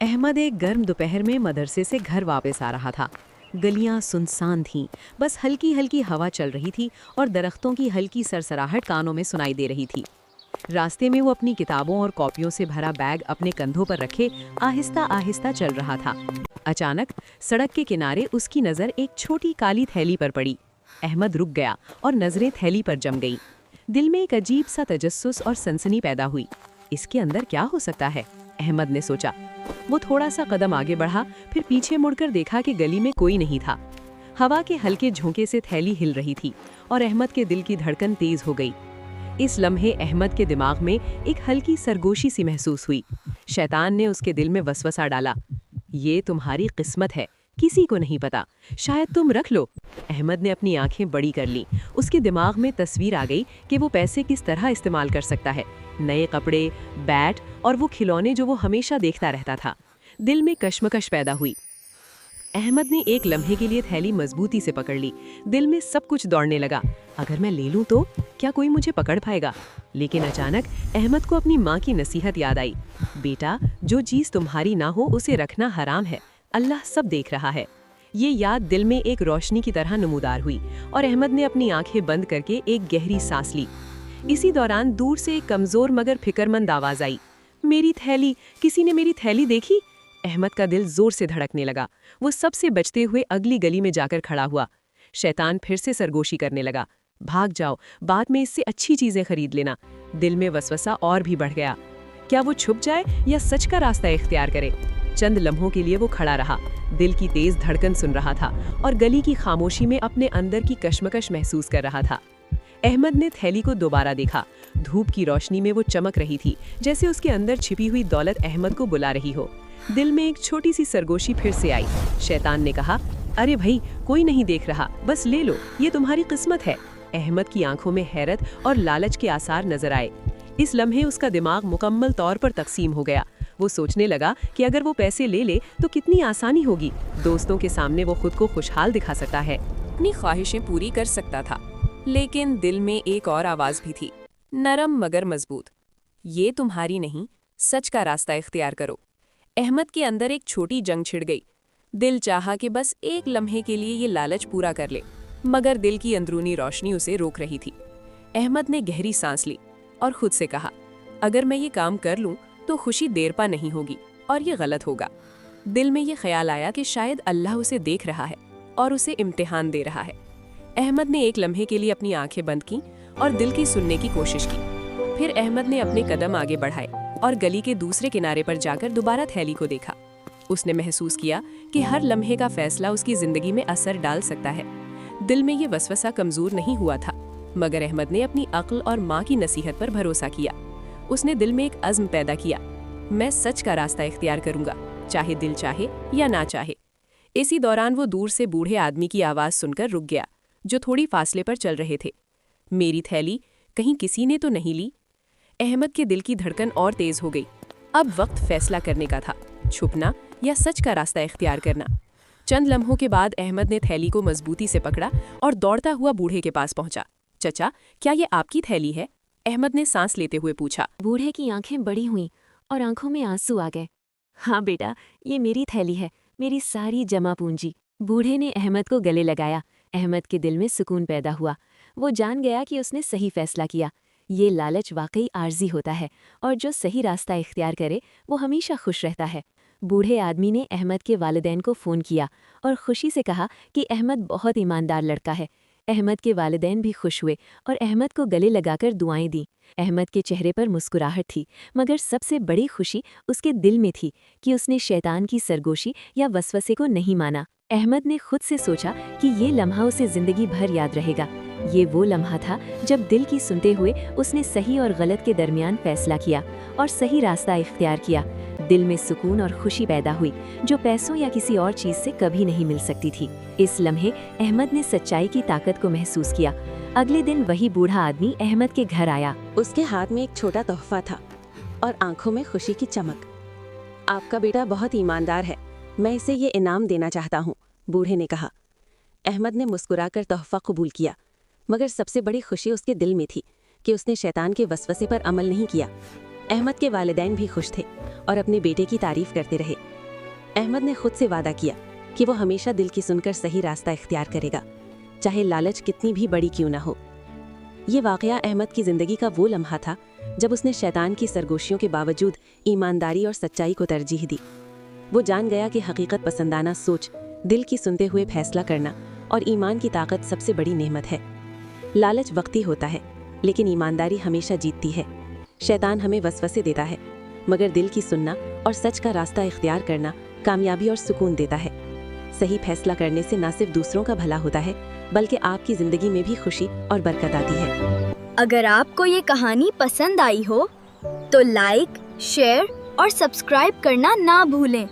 अहमद एक गर्म दोपहर में मदरसे से घर वापस आ रहा था। गलियां सुनसान थीं, बस हल्की हल्की हवा चल रही थी और दरख्तों की हल्की सरसराहट कानों में सुनाई दे रही थी। रास्ते में वो अपनी किताबों और कॉपियों से भरा बैग अपने कंधों पर रखे आहिस्ता आहिस्ता चल रहा था। अचानक सड़क के किनारे उसकी नज़र एक छोटी काली थैली पर पड़ी। अहमद रुक गया और नज़रें थैली पर जम गईं। दिल में एक अजीब सा तजस्सुस और सनसनी पैदा हुई। इसके अंदर क्या हो सकता है, अहमद ने सोचा। वो थोड़ा सा कदम आगे बढ़ा, फिर पीछे मुड़कर देखा कि गली में कोई नहीं था। हवा के हल्के झोंके से थैली हिल रही थी और अहमद के दिल की धड़कन तेज हो गई। इस लम्हे अहमद के दिमाग में एक हल्की सरगोशी सी महसूस हुई। शैतान ने उसके दिल में वसवसा डाला, ये तुम्हारी किस्मत है, किसी को नहीं पता, शायद तुम रख लो। अहमद ने अपनी आंखें बड़ी कर लीं। उसके दिमाग में तस्वीर आ गई कि वो पैसे किस तरह इस्तेमाल कर सकता है। नए कपड़े, बैट और वो खिलौने जो वो हमेशा देखता रहता था। दिल में कश्मकश पैदा हुई। अहमद ने एक लम्हे के लिए थैली मजबूती से पकड़ ली। दिल में सब कुछ दौड़ने लगा। अगर मैं ले लूं तो क्या कोई मुझे पकड़ पाएगा? लेकिन अचानक अहमद को अपनी माँ की नसीहत याद आई, बेटा, जो चीज़ तुम्हारी ना हो उसे रखना हराम है, अल्लाह सब देख रहा है। ये याद दिल में एक रोशनी की तरह नमूदार हुई और अहमद ने अपनी आंखें बंद करके एक गहरी सांस ली। इसी दौरान दूर से एक कमज़ोर मगर फिक्रमंद आवाज़ आई, मेरी थैली, किसी ने मेरी थैली देखी? अहमद का दिल जोर से धड़कने लगा। वो सबसे बचते हुए अगली गली में जाकर खड़ा हुआ। शैतान फिर से सरगोशी करने लगा, भाग जाओ, बाद में इससे अच्छी चीज़ें खरीद लेना। दिल में वसवसा और भी बढ़ गया, क्या वो छुप जाए या सच का रास्ता इख्तियार करे? चंद लम्हों के लिए वो खड़ा रहा, दिल की तेज धड़कन सुन रहा था और गली की खामोशी में अपने अंदर की कश्मकश महसूस कर रहा था। अहमद ने थैली को दोबारा देखा। धूप की रोशनी में वो चमक रही थी, जैसे उसके अंदर छिपी हुई दौलत अहमद को बुला रही हो। दिल में एक छोटी सी सरगोशी फिर से आई। शैतान ने कहा, अरे भाई, कोई नहीं देख रहा, बस ले लो, ये तुम्हारी किस्मत है। अहमद की आंखों में हैरत और लालच के आसार नजर आए। इस लम्हे उसका दिमाग मुकम्मल तौर पर तकसीम हो गया। वो सोचने लगा कि अगर वो पैसे ले ले तो कितनी आसानी होगी। दोस्तों के सामने वो खुद को खुशहाल दिखा सकता है, अपनी ख्वाहिशें पूरी कर सकता था। लेकिन दिल में एक और आवाज़ भी थी, नरम मगर मजबूत, ये तुम्हारी नहीं, सच का रास्ता इख्तियार करो। अहमद के अंदर एक छोटी जंग छिड़ गई। दिल चाहा कि बस एक लम्हे के लिए ये लालच पूरा कर ले, मगर दिल की अंदरूनी रोशनी उसे रोक रही थी। अहमद ने गहरी सांस ली और खुद से कहा, अगर मैं ये काम कर लूं तो खुशी देर पा नहीं होगी और ये गलत होगा। दिल में ये ख्याल आया कि शायद अल्लाह उसे देख रहा है और उसे इम्तिहान दे रहा है। अहमद ने एक लम्हे के लिए अपनी आंखें बंद की और दिल की सुनने की कोशिश की। फिर अहमद ने अपने कदम आगे बढ़ाए और गली के दूसरे किनारे पर जाकर दोबारा थैली को देखा। उसने महसूस किया कि हर लम्हे का फैसला उसकी जिंदगी में असर डाल सकता है। दिल में ये वसवसा कमजोर नहीं हुआ था, मगर अहमद ने अपनी अक्ल और माँ की नसीहत पर भरोसा किया। उसने दिल में एक अज़्म पैदा किया, मैं सच का रास्ता इख्तियार करूंगा, चाहे दिल चाहे या ना चाहे। इसी दौरान वो दूर से बूढ़े आदमी की आवाज़ सुनकर रुक गया, जो थोड़ी फासले पर चल रहे थे। मेरी थैली कहीं किसी ने तो नहीं ली? अहमद के दिल की धड़कन और तेज हो गई। अब वक्त फैसला करने का था, छुपना या सच का रास्ता इख्तियार करना। चंद लम्हों के बाद अहमद ने थैली को मजबूती से पकड़ा और दौड़ता हुआ बूढ़े के पास पहुंचा। चचा, क्या ये आपकी थैली है? अहमद ने सांस लेते हुए पूछा। बूढ़े की आंखें बड़ी हुईं और आंखों में आंसू आ गए। हाँ बेटा, ये मेरी थैली है, मेरी सारी जमा पूंजी। बूढ़े ने अहमद को गले लगाया। अहमद के दिल में सुकून पैदा हुआ। वो जान गया कि उसने सही फैसला किया। ये लालच वाकई आर्जी होता है और जो सही रास्ता इख्तियार करे वो हमेशा खुश रहता है। बूढ़े आदमी ने अहमद के वालिदैन को फ़ोन किया और खुशी से कहा कि अहमद बहुत ईमानदार लड़का है। अहमद के वालिदैन भी खुश हुए और अहमद को गले लगाकर दुआएं दी। अहमद के चेहरे पर मुस्कुराहट थी, मगर सबसे बड़ी खुशी उसके दिल में थी कि उसने शैतान की सरगोशी या वसवसे को नहीं माना। अहमद ने खुद से सोचा कि ये लम्हा उसे ज़िंदगी भर याद रहेगा। ये वो लम्हा था जब दिल की सुनते हुए उसने सही और गलत के दरमियान फैसला किया और सही रास्ता इख्तियार किया। दिल में सुकून और खुशी पैदा हुई, जो पैसों या किसी और चीज़ से कभी नहीं मिल सकती थी। इस लम्हे अहमद ने सच्चाई की ताकत को महसूस किया। अगले दिन वही बूढ़ा आदमी अहमद के घर आया। उसके हाथ में एक छोटा तोहफा था और आंखों में खुशी की चमक। आपका बेटा बहुत ईमानदार है, मैं इसे ये इनाम देना चाहता हूँ, बूढ़े ने कहा। अहमद ने मुस्कुराकर तोहफा कबूल किया, मगर सबसे बड़ी खुशी उसके दिल में थी कि उसने शैतान के वसवसे पर अमल नहीं किया। अहमद के वालिदैन भी खुश थे और अपने बेटे की तारीफ करते रहे। अहमद ने खुद से वादा किया कि वो हमेशा दिल की सुनकर सही रास्ता इख्तियार करेगा, चाहे लालच कितनी भी बड़ी क्यों ना हो। ये वाक़या अहमद की ज़िंदगी का वो लम्हा था जब उसने शैतान की सरगोशियों के बावजूद ईमानदारी और सच्चाई को तरजीह दी। वो जान गया कि हकीकत पसंदाना सोच, दिल की सुनते हुए फैसला करना और ईमान की ताकत सबसे बड़ी नेमत है। लालच वक्ती होता है, लेकिन ईमानदारी हमेशा जीतती है। शैतान हमें वसवसे देता है, मगर दिल की सुनना और सच का रास्ता इख्तियार करना कामयाबी और सुकून देता है। सही फैसला करने से न सिर्फ दूसरों का भला होता है, बल्कि आपकी ज़िंदगी में भी खुशी और बरकत आती है। अगर आपको ये कहानी पसंद आई हो तो लाइक, शेयर और सब्सक्राइब करना ना भूलें।